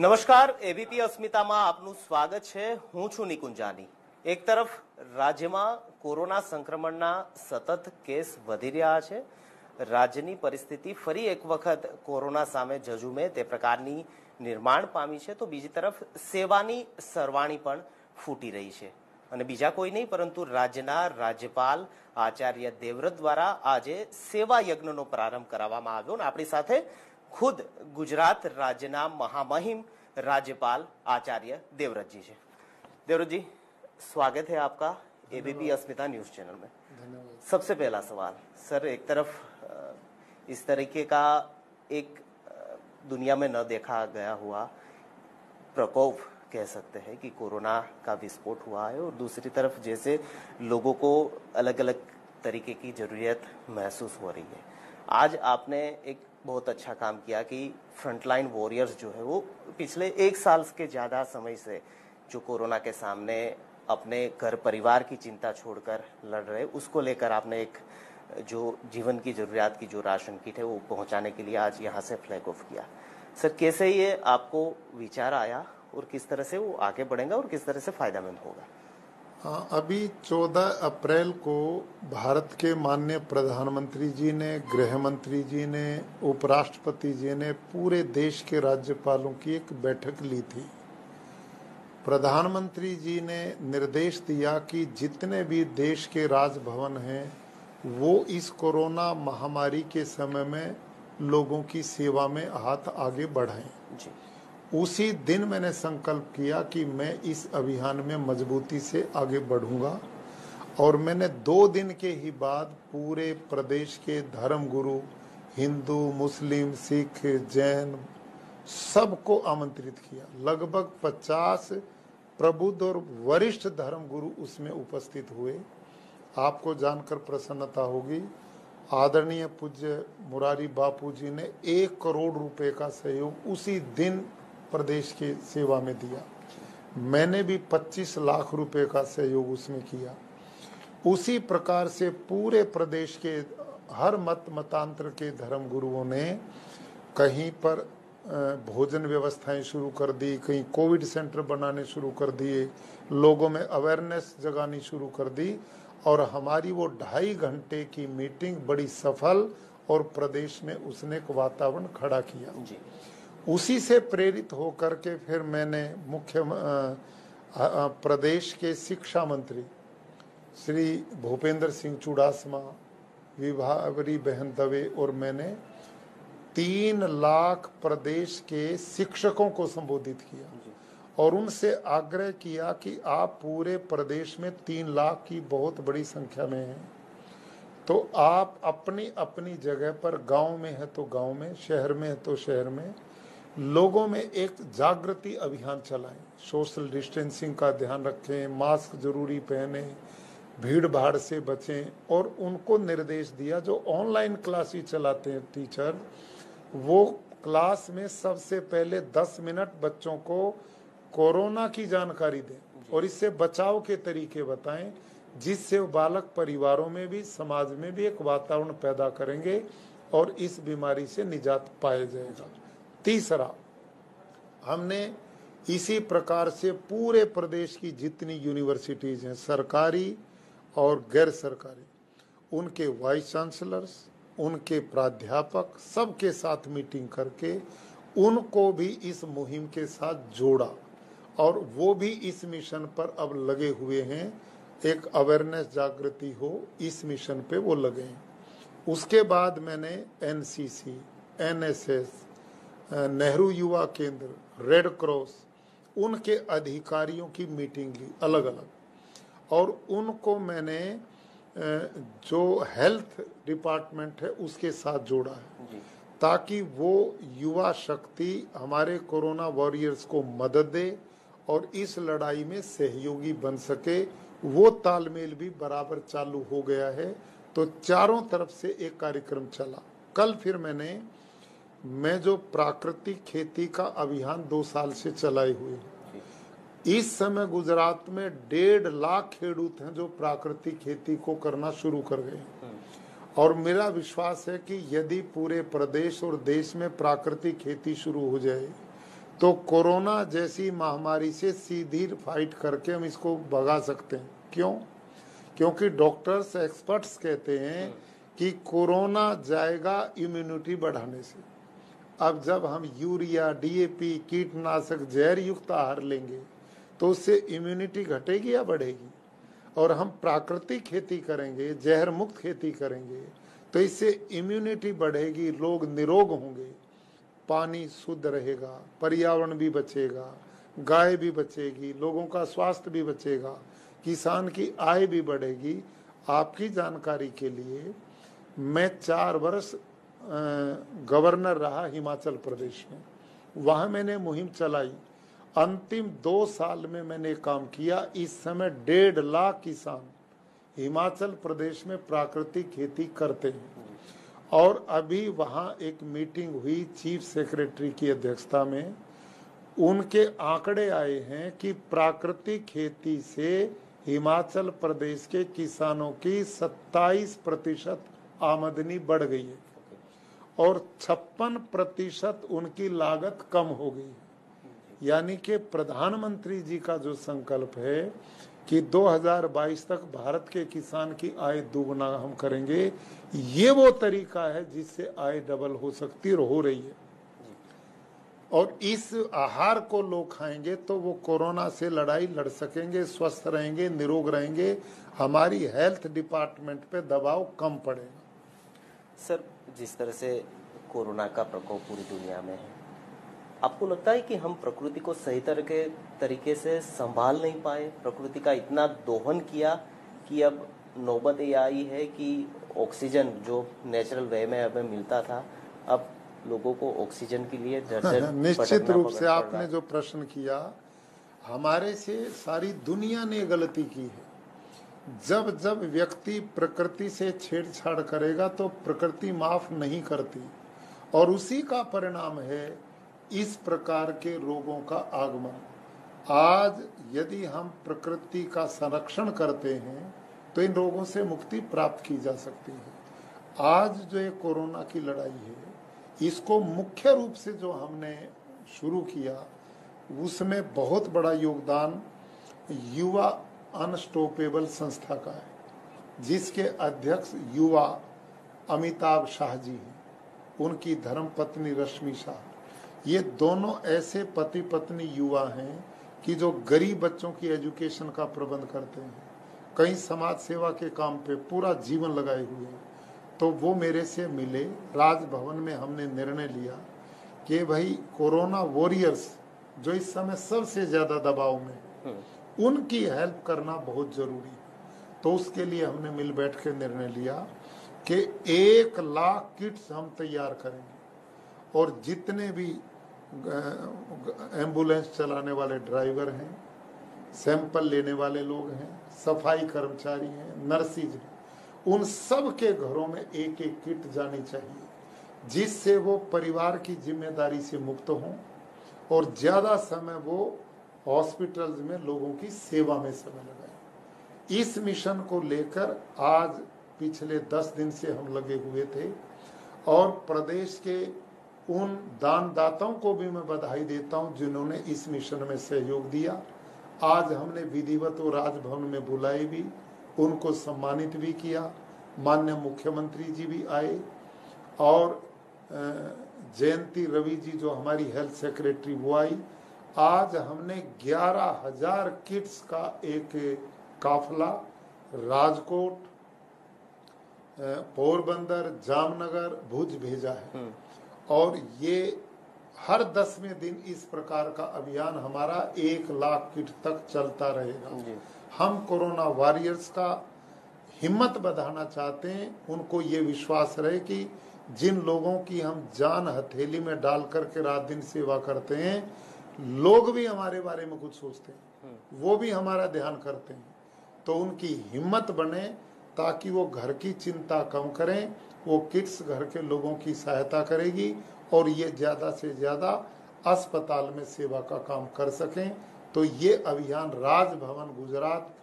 નમસ્કાર, એબીપી અસ્મિતામાં આપનું સ્વાગત છે। હું છું નિકુંજાની। એક તરફ રાજ્યમાં કોરોના સંક્રમણના સતત કેસ વધી રહ્યા છે। રાજ્યની પરિસ્થિતિ ફરી એક વખત કોરોના સામે ઝઝુમે તે પ્રકારની નિર્માણ પામી છે, તો બીજી તરફ સેવાની સરવાણી પણ ફૂટી રહી છે। અને બીજા કોઈ નહીં પરંતુ રાજ્યના રાજ્યપાલ આચાર્ય દેવવ્રત દ્વારા આજે સેવા યજ્ઞનો પ્રારંભ કરવામાં આવ્યો। અને આપણી સાથે खुद गुजरात राज्यना महामहिम राज्यपाल आचार्य देवव्रत जी है। देवव्रत जी, स्वागत है आपका एबीपी अस्मिता न्यूज चैनल में। सबसे पहला सवाल सर, एक तरफ इस तरीके का एक दुनिया में न देखा गया हुआ प्रकोप कह सकते हैं कि कोरोना का विस्फोट हुआ है, और दूसरी तरफ जैसे लोगों को अलग अलग तरीके की जरूरत महसूस हो रही है। आज आपने एक बहुत अच्छा काम किया कि फ्रंटलाइन वॉरियर्स जो है वो पिछले 1 साल के ज़्यादा समय से जो कोरोना के सामने अपने घर परिवार की चिंता छोड़कर लड़ रहे, उसको लेकर आपने एक जो जीवन की ज़रूरियात की जो राशन किट है वो पहुंचाने के लिए आज यहाँ से फ्लैग ऑफ किया। सर, कैसे ये आपको विचार आया और किस तरह से वो आगे बढ़ेगा और किस तरह से फ़ायदेमंद होगा? अभी 14 अप्रैल को भारत के माननीय प्रधानमंत्री जी ने, गृह मंत्री जी ने, उपराष्ट्रपति जी ने पूरे देश के राज्यपालों की एक बैठक ली थी। प्रधानमंत्री जी ने निर्देश दिया कि जितने भी देश के राजभवन हैं वो इस कोरोना महामारी के समय में लोगों की सेवा में हाथ आगे बढ़ाएं। उसी दिन मैंने संकल्प किया कि मैं इस अभियान में मजबूती से आगे बढ़ूंगा, और मैंने 2 दिन के ही बाद पूरे प्रदेश के धर्मगुरु, हिंदू, मुस्लिम, सिख, जैन सबको आमंत्रित किया। लगभग 50 प्रबुद्ध और वरिष्ठ धर्मगुरु उसमें उपस्थित हुए। आपको जानकर प्रसन्नता होगी, आदरणीय पूज्य मुरारी बापू जी ने 1 करोड़ रुपए का सहयोग उसी दिन प्रदेश के सेवा में दिया। मैंने भी 25 लाख रुपए का सहयोग उसमें किया। उसी प्रकार से पूरे प्रदेश के हर मतांतर के धर्म गुरुओं ने कहीं पर भोजन व्यवस्थाएं शुरू कर दी, कहीं कोविड सेंटर बनाने शुरू कर दिए, लोगों में अवेयरनेस जगानी शुरू कर दी, और हमारी वो 2.5 घंटे की मीटिंग बड़ी सफल और प्रदेश में उसने एक वातावरण खड़ा किया। उसी से प्रेरित होकर के फिर मैंने मुख्य प्रदेश के शिक्षा मंत्री श्री भूपेंद्र सिंह चुड़ासमा, विभावरी बहन दवे और मैंने 3 लाख प्रदेश के शिक्षकों को संबोधित किया और उनसे आग्रह किया कि आप पूरे प्रदेश में 3 लाख की बहुत बड़ी संख्या में हैं, तो आप अपनी अपनी जगह पर, गांव में है तो गांव में, शहर में है तो शहर में, लोगों में एक जागृति अभियान चलाएं। सोशल डिस्टेंसिंग का ध्यान रखें, मास्क जरूरी पहने, भीड़ भाड़ से बचें, और उनको निर्देश दिया जो ऑनलाइन क्लासेस चलाते हैं टीचर, वो क्लास में सबसे पहले 10 मिनट बच्चों को कोरोना की जानकारी दें और इससे बचाव के तरीके बताएं, जिससे बालक परिवारों में भी, समाज में भी एक वातावरण पैदा करेंगे और इस बीमारी से निजात पाया जाएगा। तीसरा, हमने इसी प्रकार से पूरे प्रदेश की जितनी यूनिवर्सिटीज हैं, सरकारी और गैर सरकारी, उनके वाइस चांसलर्स, उनके प्राध्यापक, सबके साथ मीटिंग करके उनको भी इस मुहिम के साथ जोड़ा, और वो भी इस मिशन पर अब लगे हुए हैं। एक अवेयरनेस जागृति हो, इस मिशन पे वो लगे हैं। उसके बाद मैंने एनसीसी, एनएसएस, नेहरू युवा केंद्र, रेड क्रॉस, उनके अधिकारियों की मीटिंग ली अलग अलग, और उनको मैंने जो हेल्थ डिपार्टमेंट है उसके साथ जोड़ा है, ताकि वो युवा शक्ति हमारे कोरोना वॉरियर्स को मदद दे और इस लड़ाई में सहयोगी बन सके। वो तालमेल भी बराबर चालू हो गया है, तो चारों तरफ से एक कार्यक्रम चला। कल फिर मैं जो प्राकृतिक खेती का अभियान 2 साल से चलाए हुए, इस समय गुजरात में 1.5 लाख खेडूत हैं जो प्राकृतिक खेती को करना शुरू कर गए, और मेरा विश्वास है कि यदि पूरे प्रदेश और देश में प्राकृतिक खेती शुरू हो जाए तो कोरोना जैसी महामारी से सीधी फाइट करके हम इसको भगा सकते हैं। क्यों? क्योंकि डॉक्टर्स एक्सपर्ट्स कहते हैं कि कोरोना जाएगा इम्यूनिटी बढ़ाने से। अब जब हम यूरिया, डीएपी, कीटनाशक, जहर युक्त आहार लेंगे तो उससे इम्यूनिटी घटेगी या बढ़ेगी? और हम प्राकृतिक खेती करेंगे, जहर मुक्त खेती करेंगे तो इससे इम्यूनिटी बढ़ेगी, लोग निरोग होंगे, पानी शुद्ध रहेगा, पर्यावरण भी बचेगा, गाय भी बचेगी, लोगों का स्वास्थ्य भी बचेगा, किसान की आय भी बढ़ेगी। आपकी जानकारी के लिए मैं 4 वर्ष गवर्नर रहा हिमाचल प्रदेश में, वहाँ मैंने मुहिम चलाई। अंतिम 2 साल में मैंने काम किया। इस समय 1.5 लाख किसान हिमाचल प्रदेश में प्राकृतिक खेती करते हैं। और अभी वहाँ एक मीटिंग हुई चीफ सेक्रेटरी की अध्यक्षता में, उनके आंकड़े आए हैं कि प्राकृतिक खेती से हिमाचल प्रदेश के किसानों की 27% आमदनी बढ़ गई है और 56% उनकी लागत कम हो गई है। यानी कि प्रधानमंत्री जी का जो संकल्प है कि 2022 तक भारत के किसान की आय दोगुना हम करेंगे, ये वो तरीका है जिससे आय डबल हो सकती और हो रही है। और इस आहार को लोग खाएंगे तो वो कोरोना से लड़ाई लड़ सकेंगे, स्वस्थ रहेंगे, निरोग रहेंगे, हमारी हेल्थ डिपार्टमेंट पे दबाव कम पड़ेगा। सर, जिस तरह से कोरोना का प्रकोप पूरी दुनिया में है, आपको लगता है कि हम प्रकृति को सही तरीके से संभाल नहीं पाए? प्रकृति का इतना दोहन किया कि अब नौबत ये आई है कि ऑक्सीजन जो नेचुरल वे में हमें मिलता था, अब लोगों को ऑक्सीजन के लिए निश्चित रूप से आपने जो प्रश्न किया, हमारे से सारी दुनिया ने गलती की है। जब जब व्यक्ति प्रकृति से छेड़छाड़ करेगा तो प्रकृति माफ नहीं करती और उसी का परिणाम है इस प्रकार के रोगों का आगमन। आज यदि हम प्रकृति का संरक्षण करते हैं तो इन रोगों से मुक्ति प्राप्त की जा सकती है। आज जो ये कोरोना की लड़ाई है, इसको मुख्य रूप से जो हमने शुरू किया उसमें बहुत बड़ा योगदान युवा अनस्टॉपेबल संस्था का है, जिसके अध्यक्ष युवा अमिताभ शाह जी हैं, उनकी धर्मपत्नी रश्मि शाह। ये दोनों ऐसे पति पत्नी युवा हैं कि जो गरीब बच्चों की एजुकेशन का प्रबंध करते हैं, कई समाज सेवा के काम पे पूरा जीवन लगाए हुए हैं। तो वो मेरे से मिले, राजभवन में हमने निर्णय लिया कि भाई कोरोना वॉरियर्स जो इस समय सबसे ज्यादा दबाव में, उनकी हेल्प करना बहुत जरूरी है। तो उसके लिए हमने मिल बैठ के निर्णय लिया कि 1 लाख किट्स हम तैयार करेंगे और जितने भी एम्बुलेंस चलाने वाले ड्राइवर हैं, सैंपल लेने वाले लोग हैं, सफाई कर्मचारी हैं, नर्सिज हैं, उन सब के घरों में 1-1 किट जानी चाहिए, जिससे वो परिवार की जिम्मेदारी से मुक्त हों और ज्यादा समय वो हॉस्पिटल्स में लोगों की सेवा में समय लगाएं। इस मिशन को लेकर आज पिछले 10 दिन से हम लगे हुए थे और प्रदेश के उन दानदाताओं को भी मैं बधाई देता हूं जिन्होंने इस मिशन में सहयोग दिया। आज हमने विधिवत और राजभवन में बुलाए भी, उनको सम्मानित भी किया। माननीय मुख्यमंत्री जी भी आए और जयंती रवि जी जो हमारी हेल्थ सेक्रेटरी वो आई। आज हमने 11,000 किट्स का एक काफला राजकोट, पोरबंदर, जामनगर, भुज भेजा है और ये हर 10वें दिन इस प्रकार का अभियान हमारा 1 लाख किट तक चलता रहेगा। हम कोरोना वॉरियर्स का हिम्मत बढ़ाना चाहते हैं, उनको ये विश्वास रहे कि जिन लोगों की हम जान हथेली में डाल करके रात दिन सेवा करते हैं, लोग भी हमारे बारे में कुछ सोचते हैं, वो भी हमारा ध्यान करते हैं। तो उनकी हिम्मत बने ताकि वो घर की चिंता कम करें, वो किट्स घर के लोगों की सहायता करेगी और ये ज्यादा से ज्यादा अस्पताल में सेवा का काम कर सकें। तो ये अभियान राजभवन गुजरात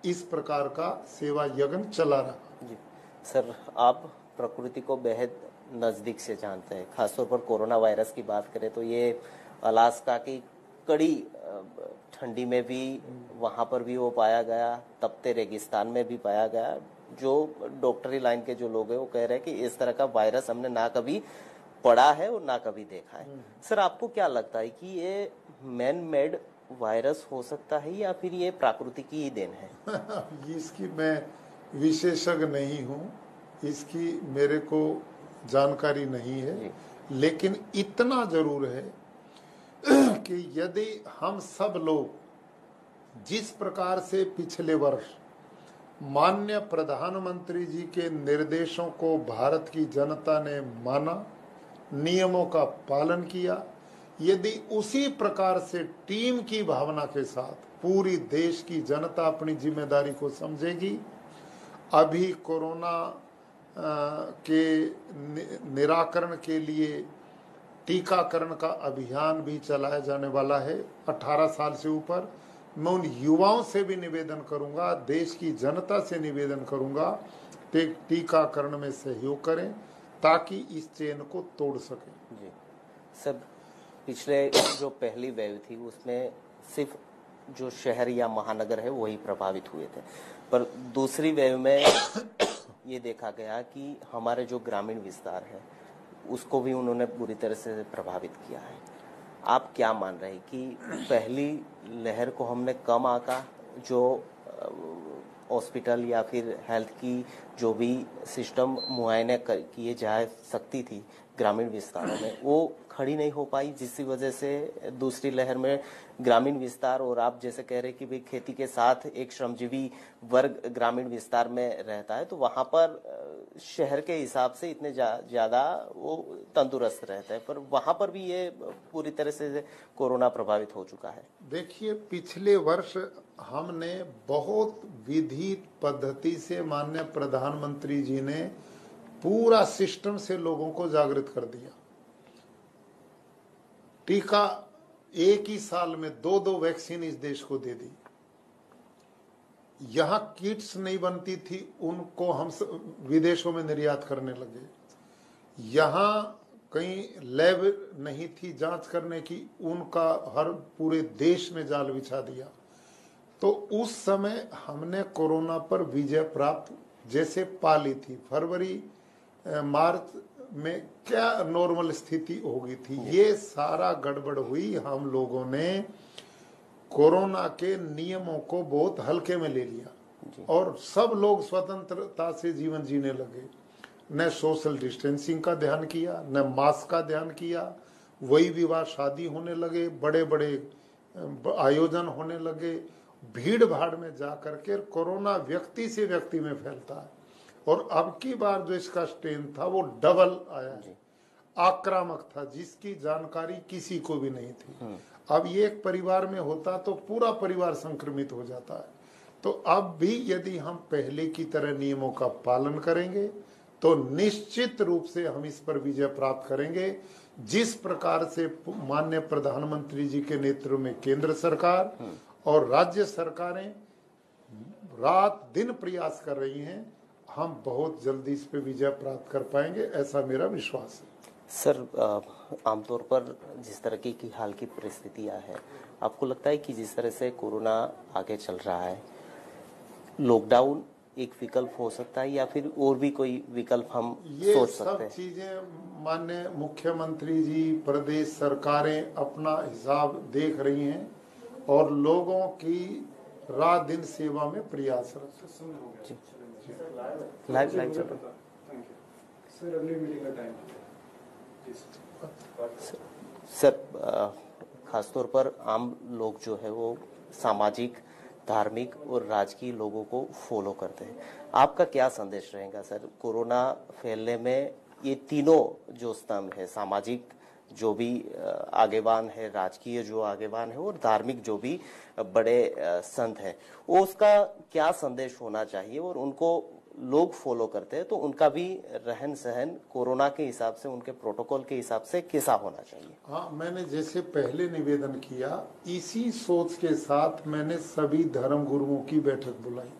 इस प्रकार का सेवा यज्ञ चला रहा। जी सर, आप प्रकृति को बेहद नज़दीक से जानते हैं, खासतौर पर कोरोना वायरस की बात करें तो ये अलास्का की कड़ी ठंडी में भी वहां पर भी वो पाया गया, तपते रेगिस्तान में भी पाया गया। जो डॉक्टरी लाइन के जो लोग हैं वो कह रहे हैं कि इस तरह का वायरस हमने ना कभी पढ़ा है और ना कभी देखा है। सर, आपको क्या लगता है कि ये मैन मेड वायरस हो सकता है या फिर ये प्राकृतिक ही देन है? इसकी मैं विशेषज्ञ नहीं हूँ, इसकी मेरे को जानकारी नहीं है, लेकिन इतना जरूर है कि यदि हम सब लोग जिस प्रकार से पिछले वर्ष माननीय प्रधानमंत्री जी के निर्देशों को भारत की जनता ने माना, नियमों का पालन किया, यदि उसी प्रकार से टीम की भावना के साथ पूरी देश की जनता अपनी जिम्मेदारी को समझेगी, अभी कोरोना के निराकरण के लिए टीकाकरण का अभियान भी चलाया जाने वाला है 18 साल से ऊपर। मैं उन युवाओं से भी निवेदन करूंगा, देश की जनता से निवेदन करूंगा कि टीकाकरण में सहयोग करें ताकि इस चेन को तोड़ सकें। जी सर, पिछले जो पहली वेव थी उसमें सिर्फ जो शहर या महानगर है वही प्रभावित हुए थे, पर दूसरी वेव में ये देखा गया कि हमारे जो ग्रामीण विस्तार है उसको भी उन्होंने बुरी तरह से प्रभावित किया है। आप क्या मान रहे हैं कि पहली लहर को हमने कम आंका, जो हॉस्पिटल या फिर हेल्थ की जो भी सिस्टम मुआयने किए जा सकती थी ग्रामीण विस्तारों में, वो खड़ी नहीं हो पाई, जिसकी वजह से दूसरी लहर में ग्रामीण विस्तार, और आप जैसे कह रहे कि भाई खेती के साथ एक श्रमजीवी वर्ग ग्रामीण विस्तार में रहता है, तो वहां पर शहर के हिसाब से इतने ज्यादा वो तंदुरुस्त रहता है, पर वहां पर भी ये पूरी तरह से कोरोना प्रभावित हो चुका है। देखिए, पिछले वर्ष हमने बहुत विधि पद्धति से माननीय प्रधानमंत्री जी ने पूरा सिस्टम से लोगों को जागृत कर दिया। टीका एक ही साल में 2-2 वैक्सीन इस देश को दे दी। यहां किट्स नहीं बनती थी, उनको हम विदेशों में निर्यात करने लगे। यहां कहीं लैब नहीं थी जांच करने की, उनका हर पूरे देश में जाल बिछा दिया। तो उस समय हमने कोरोना पर विजय प्राप्त जैसे पा ली थी। फरवरी मार्च में क्या नॉर्मल स्थिति हो गई थी, ये सारा गड़बड़ हुई। हम लोगों ने कोरोना के नियमों को बहुत हल्के में ले लिया और सब लोग स्वतंत्रता से जीवन जीने लगे। न सोशल डिस्टेंसिंग का ध्यान किया, न मास्क का ध्यान किया। वही विवाह शादी होने लगे, बड़े बड़े आयोजन होने लगे। भीड़ भाड़ में जा करके कोरोना व्यक्ति से व्यक्ति में फैलता है, और अब की बार जो इसका स्ट्रेन था वो डबल आया है, आक्रामक था, जिसकी जानकारी किसी को भी नहीं थी। अब ये एक परिवार में होता तो पूरा परिवार संक्रमित हो जाता है। तो अब भी यदि हम पहले की तरह नियमों का पालन करेंगे तो निश्चित रूप से हम इस पर विजय प्राप्त करेंगे। जिस प्रकार से माननीय प्रधानमंत्री जी के नेतृत्व में केंद्र सरकार और राज्य सरकारें रात दिन प्रयास कर रही हैं, हम बहुत जल्दी इस पे विजय प्राप्त कर पाएंगे, ऐसा मेरा विश्वास है। सर, आमतौर पर जिस तरह की हाल की परिस्थितियां हैं, आपको लगता है कि जिस तरह से कोरोना आगे चल रहा है, लॉकडाउन एक विकल्प हो सकता है या फिर और भी कोई विकल्प हम सोच सकते हैं? ये सब चीजें माननीय मुख्यमंत्री जी, प्रदेश सरकारें अपना हिसाब देख रही हैं और लोगों की रात दिन सेवा में प्रयासरत। लाइव चल रहा है सर। खासतौर पर आम लोग जो है वो सामाजिक, धार्मिक और राजकीय लोगों को फॉलो करते हैं। आपका क्या संदेश रहेगा सर? कोरोना फैलने में ये तीनों जो स्तंभ है, सामाजिक जो भी आगेवान है, राजकीय जो आगेवान है और धार्मिक जो भी बड़े संत हैं, वो उसका क्या संदेश होना चाहिए और उनको लोग फॉलो करते हैं तो उनका भी रहन सहन कोरोना के हिसाब से, उनके प्रोटोकॉल के हिसाब से कैसा होना चाहिए? हाँ, मैंने जैसे पहले निवेदन किया, इसी सोच के साथ मैंने सभी धर्म गुरुओं की बैठक बुलाई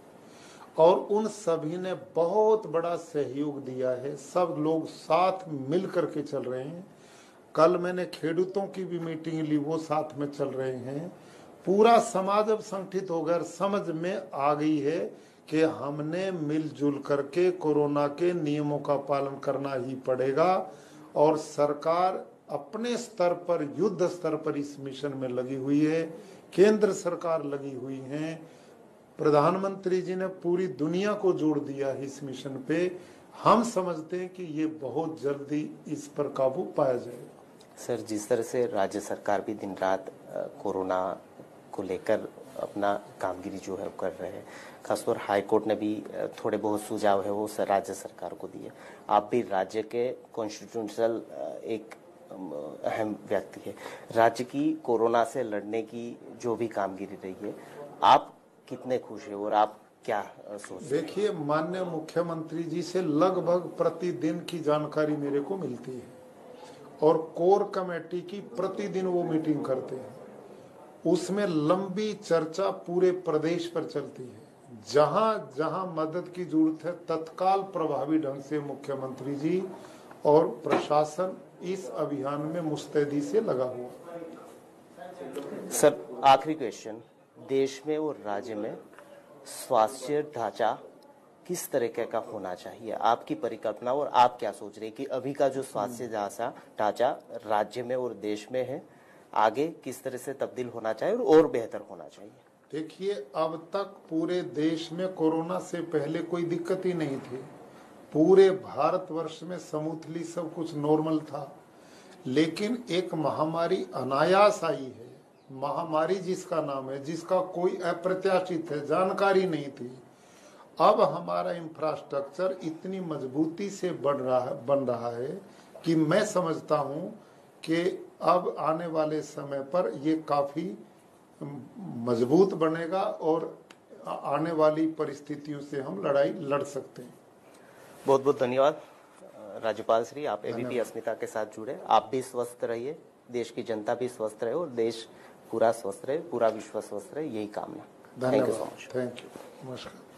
और उन सभी ने बहुत बड़ा सहयोग दिया है। सब लोग साथ मिल करके चल रहे हैं कल मैंने खेडूतों की भी मीटिंग ली, वो साथ में चल रहे हैं। पूरा समाज अब संगठित हो गया, समझ में आ गई है कि हमने मिलजुल करके कोरोना के नियमों का पालन करना ही पड़ेगा। और सरकार अपने स्तर पर, युद्ध स्तर पर इस मिशन में लगी हुई है। केंद्र सरकार लगी हुई है, प्रधानमंत्री जी ने पूरी दुनिया को जोड़ दिया है इस मिशन पे। हम समझते हैं कि ये बहुत जल्दी इस पर काबू पाया जाएगा। सर, जिस तरह से राज्य सरकार भी दिन रात कोरोना को लेकर अपना कामगिरी जो है कर रहे हैं, खासतौर हाईकोर्ट ने भी थोड़े बहुत सुझाव है वो राज्य सरकार को दिए। आप भी राज्य के कॉन्स्टिट्यूशनल एक अहम व्यक्ति है। राज्य की कोरोना से लड़ने की जो भी कामगिरी रही है, आप कितने खुश है और आप क्या सोच? देखिए, माननीय मुख्यमंत्री जी से लगभग प्रतिदिन की जानकारी मेरे को मिलती है और कोर कमेटी की प्रतिदिन वो मीटिंग करते हैं। उसमें लंबी चर्चा पूरे प्रदेश पर चलती है। जहां जहां मदद की जरूरत है तत्काल प्रभावी ढंग से मुख्यमंत्री जी और प्रशासन इस अभियान में मुस्तैदी से लगा हुआ। सर, आखिरी क्वेश्चन, देश में और राज्य में स्वास्थ्य ढांचा किस तरीके का होना चाहिए? आपकी परिकल्पना और आप क्या सोच रहे हैं कि अभी का जो स्वास्थ्य ढांचा राज्य में और देश में है, आगे किस तरह से तब्दील होना चाहिए और बेहतर होना चाहिए? देखिए, अब तक पूरे देश में कोरोना से पहले कोई दिक्कत ही नहीं थी। पूरे भारतवर्ष में स्मूथली सब कुछ नॉर्मल था। लेकिन एक महामारी अनायास आई है, महामारी जिसका नाम है, जिसका कोई अप्रत्याशित है, जानकारी नहीं थी। अब हमारा इंफ्रास्ट्रक्चर इतनी मजबूती से बन रहा है कि मैं समझता हूं कि अब आने वाले समय पर ये काफी मजबूत बनेगा और आने वाली परिस्थितियों से हम लड़ाई लड़ सकते हैं। बहुत बहुत धन्यवाद राज्यपाल श्री, आप एबीपी अस्मिता के साथ जुड़े। आप भी स्वस्थ रहिए, देश की जनता भी स्वस्थ रहे और देश पूरा स्वस्थ रहे, पूरा विश्व स्वस्थ रहे, यही कामना। Thank you so much. Thank you, नमस्कार।